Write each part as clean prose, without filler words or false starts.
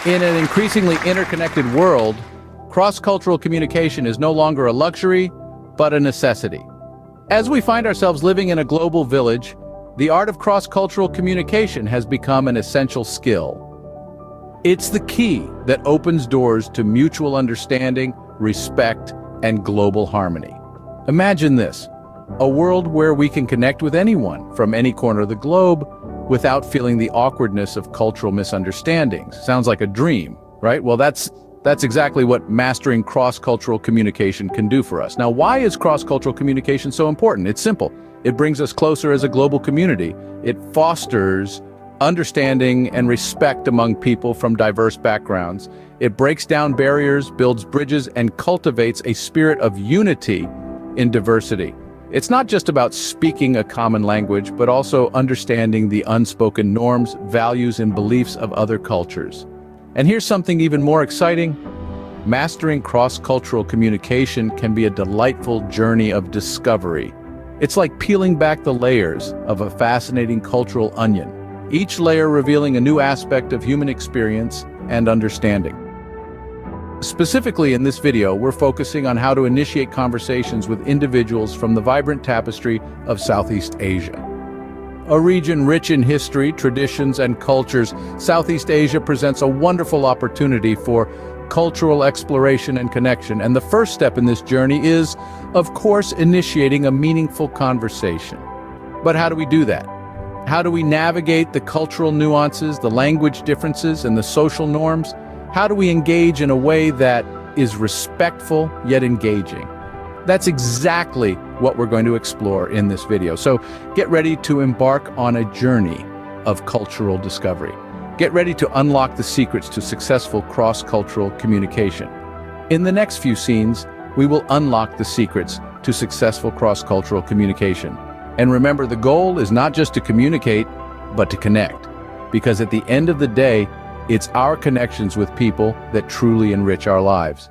In an increasingly interconnected world, cross-cultural communication is no longer a luxury, but a necessity. As we find ourselves living in a global village, the art of cross-cultural communication has become an essential skill. It's the key that opens doors to mutual understanding, respect, and global harmony. Imagine this, a world where we can connect with anyone from any corner of the globe without feeling the awkwardness of cultural misunderstandings. Sounds like a dream, right? Well, that's exactly what mastering cross-cultural communication can do for us. Now, why is cross-cultural communication so important? It's simple. It brings us closer as a global community. It fosters understanding and respect among people from diverse backgrounds. It breaks down barriers, builds bridges, and cultivates a spirit of unity in diversity. It's not just about speaking a common language, but also understanding the unspoken norms, values, and beliefs of other cultures. And here's something even more exciting. Mastering cross-cultural communication can be a delightful journey of discovery. It's like peeling back the layers of a fascinating cultural onion, each layer revealing a new aspect of human experience and understanding. Specifically in this video, we're focusing on how to initiate conversations with individuals from the vibrant tapestry of Southeast Asia. A region rich in history, traditions, and cultures, Southeast Asia presents a wonderful opportunity for cultural exploration and connection. And the first step in this journey is, of course, initiating a meaningful conversation. But how do we do that? How do we navigate the cultural nuances, the language differences, and the social norms? How do we engage in a way that is respectful yet engaging? That's exactly what we're going to explore in this video. So get ready to embark on a journey of cultural discovery. Get ready to unlock the secrets to successful cross-cultural communication. In the next few scenes, we will unlock the secrets to successful cross-cultural communication. And remember, the goal is not just to communicate, but to connect. Because at the end of the day, it's our connections with people that truly enrich our lives.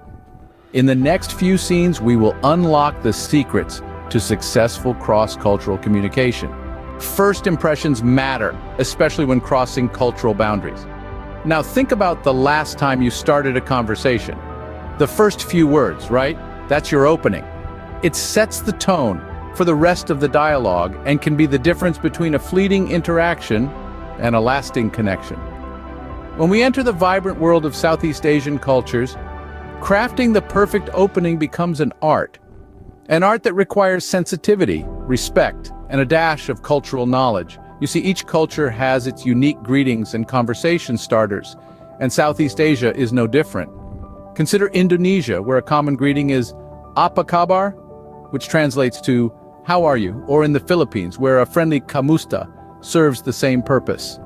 In the next few scenes, we will unlock the secrets to successful cross-cultural communication. First impressions matter, especially when crossing cultural boundaries. Now think about the last time you started a conversation. The first few words, right? That's your opening. It sets the tone for the rest of the dialogue and can be the difference between a fleeting interaction and a lasting connection. When we enter the vibrant world of Southeast Asian cultures, crafting the perfect opening becomes an art that requires sensitivity, respect, and a dash of cultural knowledge. You see, each culture has its unique greetings and conversation starters, and Southeast Asia is no different. Consider Indonesia, where a common greeting is "Apa kabar?" which translates to "How are you?" or in the Philippines, where a friendly "Kamusta" serves the same purpose.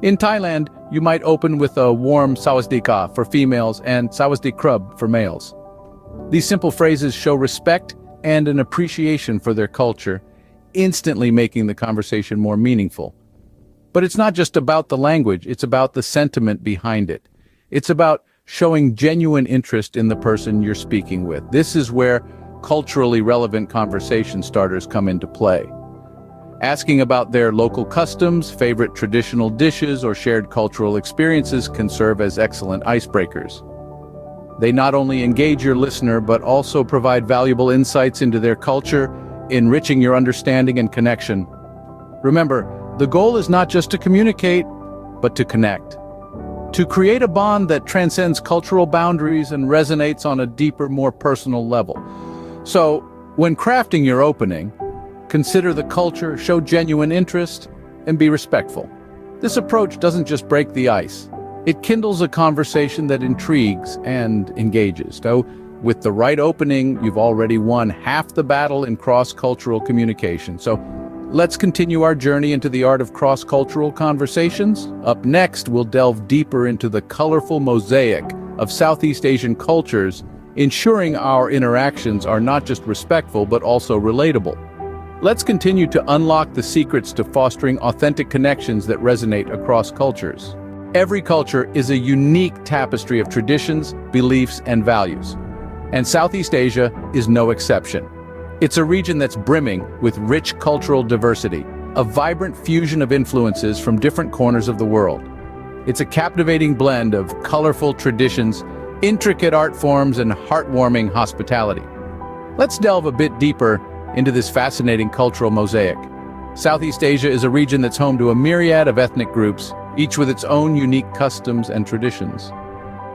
In Thailand, you might open with a warm "Sawadee-ka" for females and "Sawadee-krub" for males. These simple phrases show respect and an appreciation for their culture, instantly making the conversation more meaningful. But it's not just about the language, it's about the sentiment behind it. It's about showing genuine interest in the person you're speaking with. This is where culturally relevant conversation starters come into play. Asking about their local customs, favorite traditional dishes, or shared cultural experiences can serve as excellent icebreakers. They not only engage your listener, but also provide valuable insights into their culture, enriching your understanding and connection. Remember, the goal is not just to communicate, but to connect. To create a bond that transcends cultural boundaries and resonates on a deeper, more personal level. So, when crafting your opening, consider the culture, show genuine interest, and be respectful. This approach doesn't just break the ice. It kindles a conversation that intrigues and engages. So, with the right opening, you've already won half the battle in cross-cultural communication. So, let's continue our journey into the art of cross-cultural conversations. Up next, we'll delve deeper into the colorful mosaic of Southeast Asian cultures, ensuring our interactions are not just respectful, but also relatable. Let's continue to unlock the secrets to fostering authentic connections that resonate across cultures. Every culture is a unique tapestry of traditions, beliefs, and values. And Southeast Asia is no exception. It's a region that's brimming with rich cultural diversity, a vibrant fusion of influences from different corners of the world. It's a captivating blend of colorful traditions, intricate art forms, and heartwarming hospitality. Let's delve a bit deeper into this fascinating cultural mosaic. Southeast Asia is a region that's home to a myriad of ethnic groups, each with its own unique customs and traditions.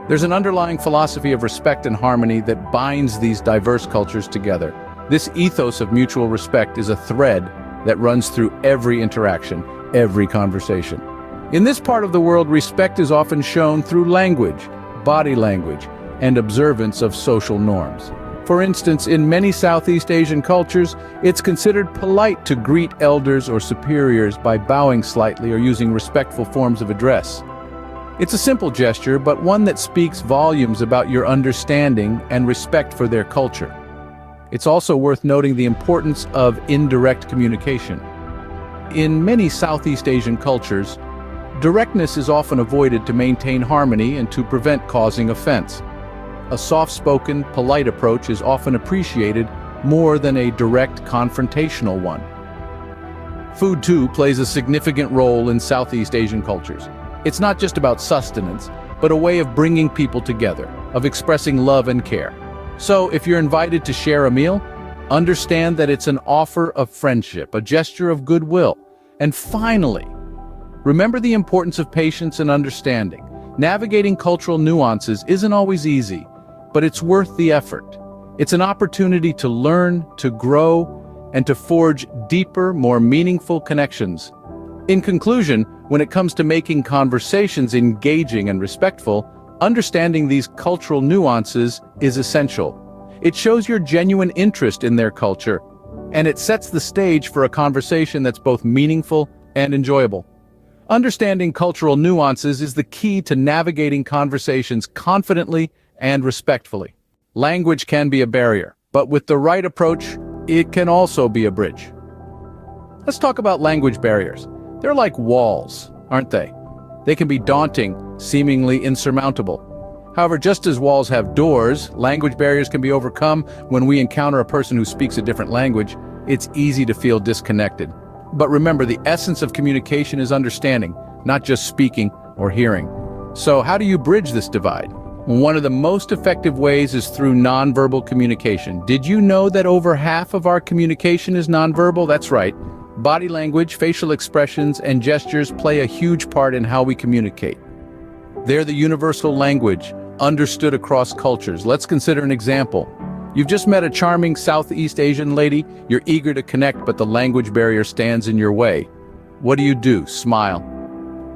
There's an underlying philosophy of respect and harmony that binds these diverse cultures together. This ethos of mutual respect is a thread that runs through every interaction, every conversation. In this part of the world, respect is often shown through language, body language, and observance of social norms. For instance, in many Southeast Asian cultures, it's considered polite to greet elders or superiors by bowing slightly or using respectful forms of address. It's a simple gesture, but one that speaks volumes about your understanding and respect for their culture. It's also worth noting the importance of indirect communication. In many Southeast Asian cultures, directness is often avoided to maintain harmony and to prevent causing offense. A soft-spoken, polite approach is often appreciated more than a direct, confrontational one. Food, too, plays a significant role in Southeast Asian cultures. It's not just about sustenance, but a way of bringing people together, of expressing love and care. So, if you're invited to share a meal, understand that it's an offer of friendship, a gesture of goodwill. And finally, remember the importance of patience and understanding. Navigating cultural nuances isn't always easy, but it's worth the effort. It's an opportunity to learn, to grow, and to forge deeper, more meaningful connections. In conclusion, when it comes to making conversations engaging and respectful, understanding these cultural nuances is essential. It shows your genuine interest in their culture, and it sets the stage for a conversation that's both meaningful and enjoyable. Understanding cultural nuances is the key to navigating conversations confidently and respectfully. Language can be a barrier, but with the right approach, it can also be a bridge. Let's talk about language barriers. They're like walls, aren't they? They can be daunting, seemingly insurmountable. However, just as walls have doors, language barriers can be overcome. When we encounter a person who speaks a different language, it's easy to feel disconnected. But remember, the essence of communication is understanding, not just speaking or hearing. So how do you bridge this divide? One of the most effective ways is through nonverbal communication. Did you know that over half of our communication is nonverbal? That's right. Body language, facial expressions, and gestures play a huge part in how we communicate. They're the universal language, understood across cultures. Let's consider an example. You've just met a charming Southeast Asian lady. You're eager to connect, but the language barrier stands in your way. What do? Smile.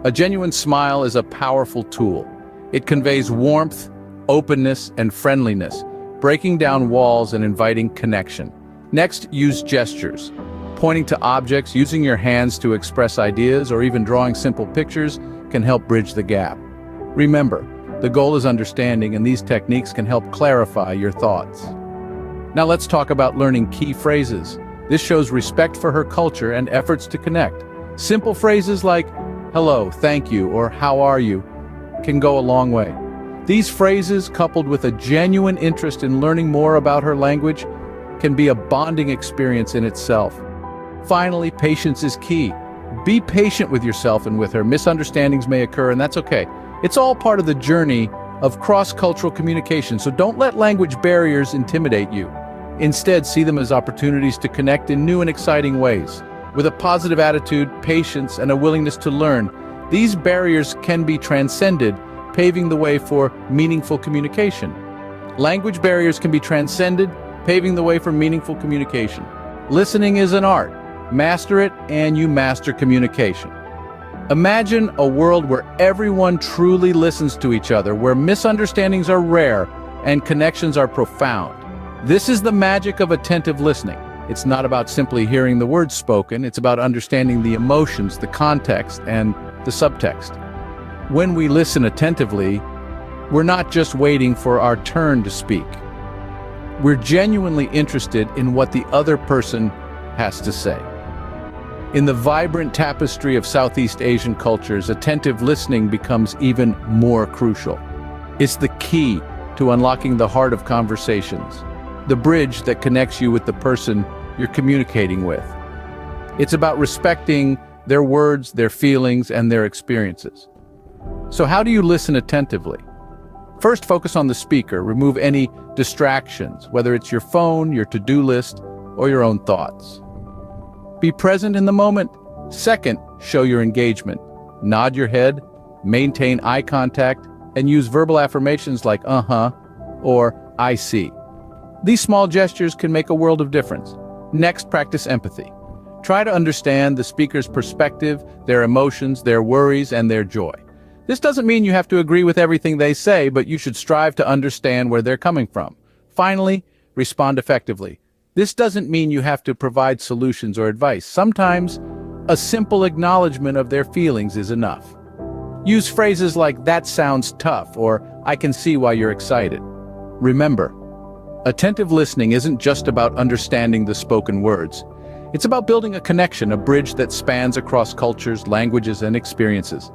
A genuine smile is a powerful tool. It conveys warmth, openness, and friendliness, breaking down walls and inviting connection. Next, use gestures. Pointing to objects, using your hands to express ideas, or even drawing simple pictures can help bridge the gap. Remember, the goal is understanding, and these techniques can help clarify your thoughts. Now let's talk about learning key phrases. This shows respect for her culture and efforts to connect. Simple phrases like, hello, thank you, or how are you, can go a long way. These phrases, coupled with a genuine interest in learning more about her language, can be a bonding experience in itself. Finally, patience is key. Be patient with yourself and with her. Misunderstandings may occur, and that's okay. It's all part of the journey of cross-cultural communication, so don't let language barriers intimidate you. Instead, see them as opportunities to connect in new and exciting ways. With a positive attitude, patience, and a willingness to learn, these barriers can be transcended, paving the way for meaningful communication. Language barriers can be transcended, paving the way for meaningful communication. Listening is an art. Master it, and you master communication. Imagine a world where everyone truly listens to each other, where misunderstandings are rare and connections are profound. This is the magic of attentive listening. It's not about simply hearing the words spoken, it's about understanding the emotions, the context, and the subtext. When we listen attentively, we're not just waiting for our turn to speak. We're genuinely interested in what the other person has to say. In the vibrant tapestry of Southeast Asian cultures, attentive listening becomes even more crucial. It's the key to unlocking the heart of conversations, the bridge that connects you with the person you're communicating with. It's about respecting their words, their feelings, and their experiences. So how do you listen attentively? First, focus on the speaker. Remove any distractions, whether it's your phone, your to-do list, or your own thoughts. Be present in the moment. Second, show your engagement. Nod your head, maintain eye contact, and use verbal affirmations like "uh-huh" or "I see." These small gestures can make a world of difference. Next, practice empathy. Try to understand the speaker's perspective, their emotions, their worries, and their joy. This doesn't mean you have to agree with everything they say, but you should strive to understand where they're coming from. Finally, respond effectively. This doesn't mean you have to provide solutions or advice. Sometimes, a simple acknowledgement of their feelings is enough. Use phrases like "that sounds tough" or "I can see why you're excited." Remember, attentive listening isn't just about understanding the spoken words. It's about building a connection, a bridge that spans across cultures, languages, and experiences.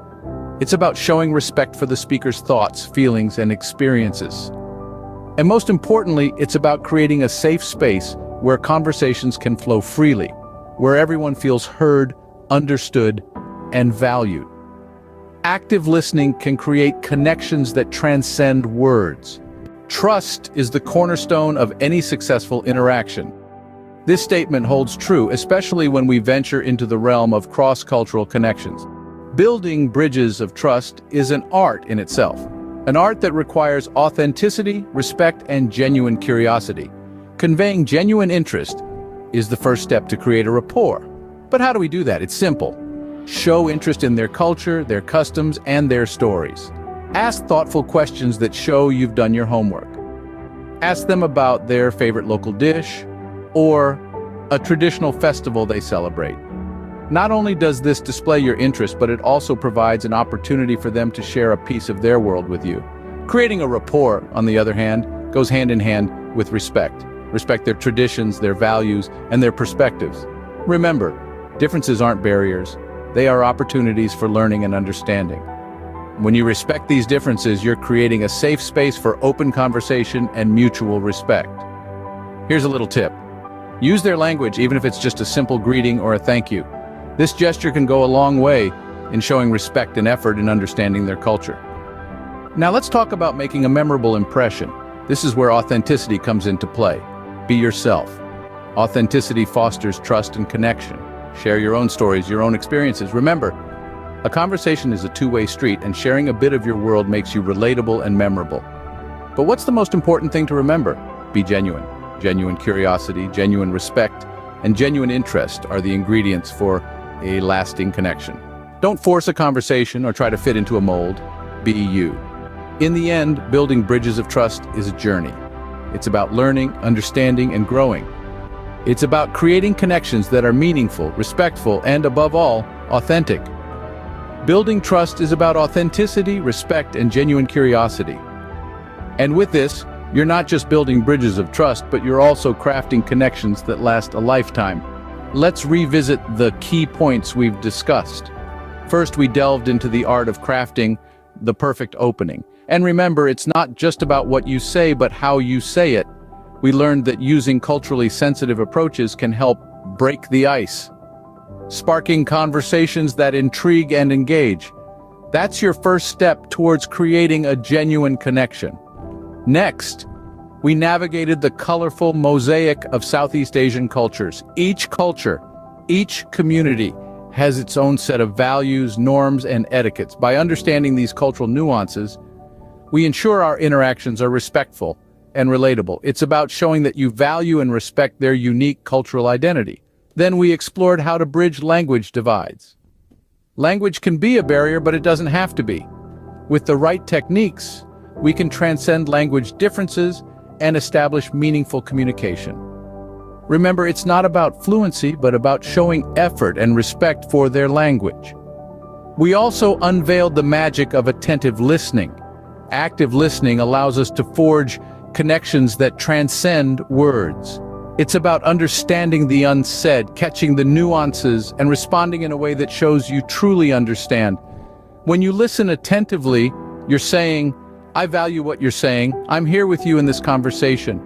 It's about showing respect for the speaker's thoughts, feelings, and experiences. And most importantly, it's about creating a safe space where conversations can flow freely, where everyone feels heard, understood, and valued. Active listening can create connections that transcend words. Trust is the cornerstone of any successful interaction. This statement holds true, especially when we venture into the realm of cross-cultural connections. Building bridges of trust is an art in itself, an art that requires authenticity, respect, and genuine curiosity. Conveying genuine interest is the first step to create a rapport. But how do we do that? It's simple. Show interest in their culture, their customs, and their stories. Ask thoughtful questions that show you've done your homework. Ask them about their favorite local dish or a traditional festival they celebrate. Not only does this display your interest, but it also provides an opportunity for them to share a piece of their world with you. Creating a rapport, on the other hand, goes hand in hand with respect. Respect their traditions, their values, and their perspectives. Remember, differences aren't barriers. They are opportunities for learning and understanding. When you respect these differences, you're creating a safe space for open conversation and mutual respect. Here's a little tip. Use their language, even if it's just a simple greeting or a thank you. This gesture can go a long way in showing respect and effort in understanding their culture. Now let's talk about making a memorable impression. This is where authenticity comes into play. Be yourself. Authenticity fosters trust and connection. Share your own stories, your own experiences. Remember, a conversation is a two-way street, and sharing a bit of your world makes you relatable and memorable. But what's the most important thing to remember? Be genuine. Genuine curiosity, genuine respect, and genuine interest are the ingredients for a lasting connection. Don't force a conversation or try to fit into a mold. Be you. In the end, building bridges of trust is a journey. It's about learning, understanding, and growing. It's about creating connections that are meaningful, respectful, and above all, authentic. Building trust is about authenticity, respect, and genuine curiosity. And with this, you're not just building bridges of trust, but you're also crafting connections that last a lifetime. Let's revisit the key points we've discussed. First, we delved into the art of crafting the perfect opening. And remember, it's not just about what you say, but how you say it. We learned that using culturally sensitive approaches can help break the ice, sparking conversations that intrigue and engage. That's your first step towards creating a genuine connection. Next, we navigated the colorful mosaic of Southeast Asian cultures. Each culture, each community has its own set of values, norms, and etiquettes. By understanding these cultural nuances, we ensure our interactions are respectful and relatable. It's about showing that you value and respect their unique cultural identity. Then we explored how to bridge language divides. Language can be a barrier, but it doesn't have to be. With the right techniques, we can transcend language differences and establish meaningful communication. Remember, it's not about fluency, but about showing effort and respect for their language. We also unveiled the magic of attentive listening. Active listening allows us to forge connections that transcend words. It's about understanding the unsaid, catching the nuances, and responding in a way that shows you truly understand. When you listen attentively, you're saying, "I value what you're saying. I'm here with you in this conversation."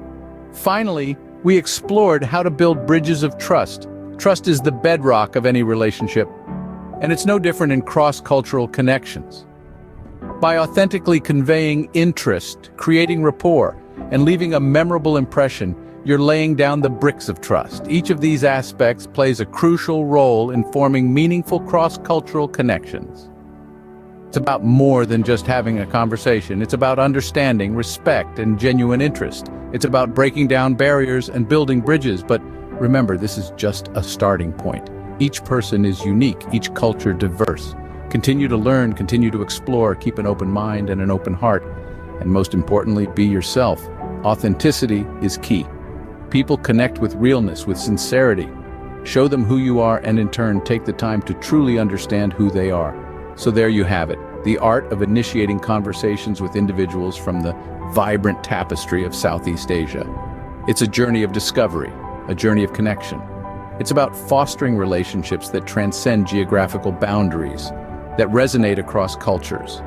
Finally, we explored how to build bridges of trust. Trust is the bedrock of any relationship, and it's no different in cross-cultural connections. By authentically conveying interest, creating rapport, and leaving a memorable impression, you're laying down the bricks of trust. Each of these aspects plays a crucial role in forming meaningful cross-cultural connections. It's about more than just having a conversation. It's about understanding, respect, and genuine interest. It's about breaking down barriers and building bridges. But remember, this is just a starting point. Each person is unique, each culture diverse. Continue to learn, continue to explore, keep an open mind and an open heart. And most importantly, be yourself. Authenticity is key. People connect with realness, with sincerity. Show them who you are and in turn take the time to truly understand who they are. So there you have it, the art of initiating conversations with individuals from the vibrant tapestry of Southeast Asia. It's a journey of discovery, a journey of connection. It's about fostering relationships that transcend geographical boundaries, that resonate across cultures.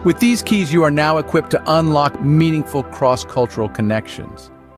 With these keys, you are now equipped to unlock meaningful cross-cultural connections.